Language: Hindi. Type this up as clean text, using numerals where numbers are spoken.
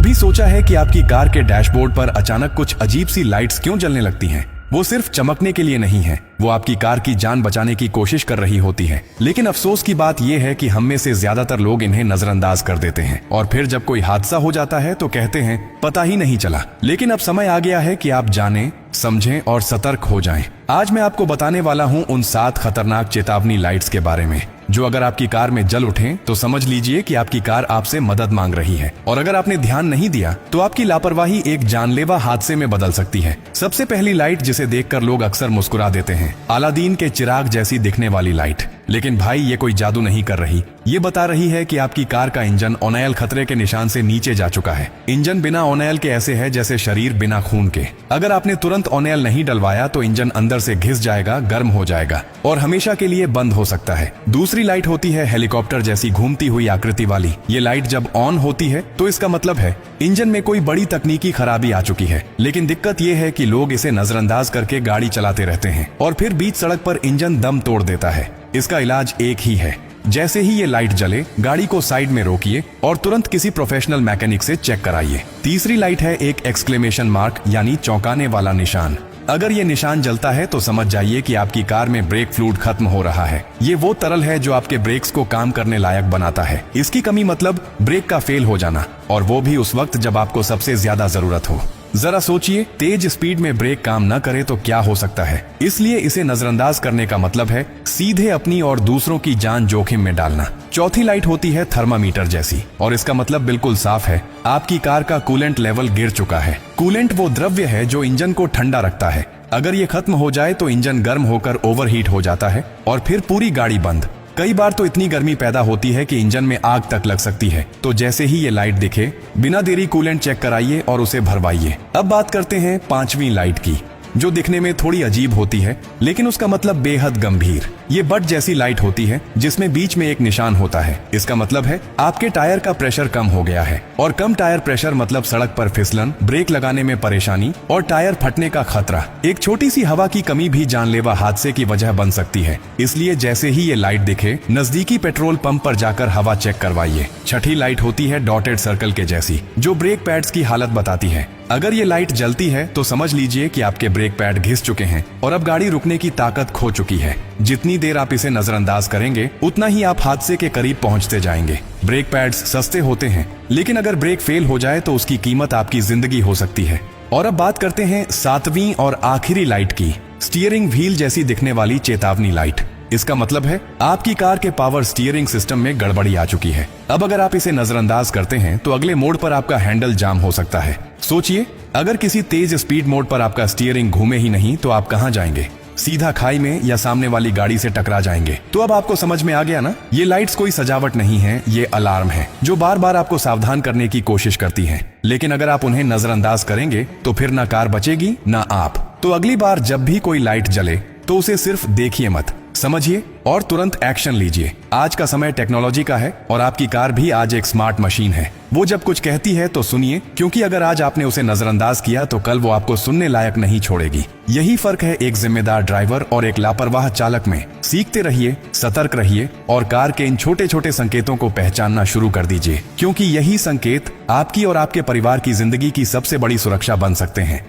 कभी सोचा है कि आपकी कार के डैशबोर्ड पर अचानक कुछ अजीब सी लाइट्स क्यों जलने लगती हैं? वो सिर्फ चमकने के लिए नहीं है, वो आपकी कार की जान बचाने की कोशिश कर रही होती है। लेकिन अफसोस की बात यह है कि हम में से ज्यादातर लोग इन्हें नजरअंदाज कर देते हैं और फिर जब कोई हादसा हो जाता है तो कहते हैं पता ही नहीं चला। लेकिन अब समय आ गया है कि आप जानें, समझें और सतर्क हो जाएं। आज मैं आपको बताने वाला हूं उन 7 खतरनाक चेतावनी लाइट्स के बारे में जो अगर आपकी कार में जल उठें तो समझ लीजिए कि आपकी कार आपसे मदद मांग रही है, और अगर आपने ध्यान नहीं दिया तो आपकी लापरवाही एक जानलेवा हादसे में बदल सकती है। सबसे पहली लाइट जिसे देखकर लोग अक्सर मुस्कुरा देते हैं, अलादीन के चिराग जैसी दिखने वाली लाइट। लेकिन भाई ये कोई जादू नहीं कर रही, ये बता रही है कि आपकी कार का इंजन ऑन खतरे के निशान से नीचे जा चुका है। इंजन बिना ऑन के ऐसे है जैसे शरीर बिना खून के। अगर आपने तुरंत ऑन नहीं डलवाया तो इंजन अंदर से घिस जाएगा, गर्म हो जाएगा और हमेशा के लिए बंद हो सकता है। दूसरी लाइट होती है हेलीकॉप्टर जैसी घूमती हुई आकृति वाली। ये लाइट जब ऑन होती है तो इसका मतलब है इंजन में कोई बड़ी तकनीकी खराबी आ चुकी है। लेकिन दिक्कत ये है कि लोग इसे नजरअंदाज करके गाड़ी चलाते रहते हैं और फिर बीच सड़क पर इंजन दम तोड़ देता है। इसका इलाज एक ही है, जैसे ही ये लाइट जले गाड़ी को साइड में रोकिए और तुरंत किसी प्रोफेशनल मैकेनिक से चेक कराइए। तीसरी लाइट है एक एक्सक्लेमेशन मार्क यानी चौंकाने वाला निशान। अगर ये निशान जलता है तो समझ जाइए कि आपकी कार में ब्रेक फ्लूइड खत्म हो रहा है। ये वो तरल है जो आपके ब्रेक्स को काम करने लायक बनाता है। इसकी कमी मतलब ब्रेक का फेल हो जाना, और वो भी उस वक्त जब आपको सबसे ज्यादा जरूरत हो। जरा सोचिए, तेज स्पीड में ब्रेक काम न करे तो क्या हो सकता है। इसलिए इसे नजरअंदाज करने का मतलब है सीधे अपनी और दूसरों की जान जोखिम में डालना। चौथी लाइट होती है थर्मामीटर जैसी, और इसका मतलब बिल्कुल साफ है, आपकी कार का कूलेंट लेवल गिर चुका है। कूलेंट वो द्रव्य है जो इंजन को ठंडा रखता है। अगर ये खत्म हो जाए तो इंजन गर्म होकर ओवरहीट हो जाता है और फिर पूरी गाड़ी बंद। कई बार तो इतनी गर्मी पैदा होती है कि इंजन में आग तक लग सकती है। तो जैसे ही ये लाइट दिखे, बिना देरी कूलेंट चेक कराइए और उसे भरवाइए। अब बात करते हैं 5वीं लाइट की, जो दिखने में थोड़ी अजीब होती है लेकिन उसका मतलब बेहद गंभीर। ये बट जैसी लाइट होती है जिसमें बीच में एक निशान होता है। इसका मतलब है आपके टायर का प्रेशर कम हो गया है, और कम टायर प्रेशर मतलब सड़क पर फिसलन, ब्रेक लगाने में परेशानी और टायर फटने का खतरा। एक छोटी सी हवा की कमी भी जानलेवा हादसे की वजह बन सकती है। इसलिए जैसे ही ये लाइट दिखे, नजदीकी पेट्रोल पंप पर जाकर हवा चेक करवाइए। छठी लाइट होती है डॉटेड सर्कल के जैसी, जो ब्रेक पैड्स की हालत बताती है। अगर ये लाइट जलती है तो समझ लीजिए कि आपके ब्रेक पैड घिस चुके हैं और अब गाड़ी रुकने की ताकत खो चुकी है। जितनी देर आप इसे नजरअंदाज करेंगे उतना ही आप हादसे के करीब पहुंचते जाएंगे। ब्रेक पैड्स सस्ते होते हैं, लेकिन अगर ब्रेक फेल हो जाए तो उसकी कीमत आपकी जिंदगी हो सकती है। और अब बात करते हैं 7वीं और आखिरी लाइट की, स्टीयरिंग व्हील जैसी दिखने वाली चेतावनी लाइट। इसका मतलब है आपकी कार के पावर स्टीयरिंग सिस्टम में गड़बड़ी आ चुकी है। अब अगर आप इसे नजरअंदाज करते हैं तो अगले मोड़ पर आपका हैंडल जाम हो सकता है। सोचिए, अगर किसी तेज स्पीड मोड पर आपका स्टीयरिंग घूमे ही नहीं तो आप कहां जाएंगे? सीधा खाई में या सामने वाली गाड़ी से टकरा जाएंगे। तो अब आपको समझ में आ गया ना, ये लाइट्स कोई सजावट नहीं है, ये अलार्म है जो बार बार आपको सावधान करने की कोशिश करती है। लेकिन अगर आप उन्हें नजरअंदाज करेंगे तो फिर ना कार बचेगी ना आप। तो अगली बार जब भी कोई लाइट जले तो उसे सिर्फ देखिए मत, समझिए और तुरंत एक्शन लीजिए। आज का समय टेक्नोलॉजी का है और आपकी कार भी आज एक स्मार्ट मशीन है। वो जब कुछ कहती है तो सुनिए, क्योंकि अगर आज आपने उसे नजरअंदाज किया तो कल वो आपको सुनने लायक नहीं छोड़ेगी। यही फर्क है एक जिम्मेदार ड्राइवर और एक लापरवाह चालक में। सीखते रहिए, सतर्क रहिए और कार के इन छोटे छोटे संकेतों को पहचानना शुरू कर दीजिए, क्योंकि यही संकेत आपकी और आपके परिवार की जिंदगी की सबसे बड़ी सुरक्षा बन सकते हैं।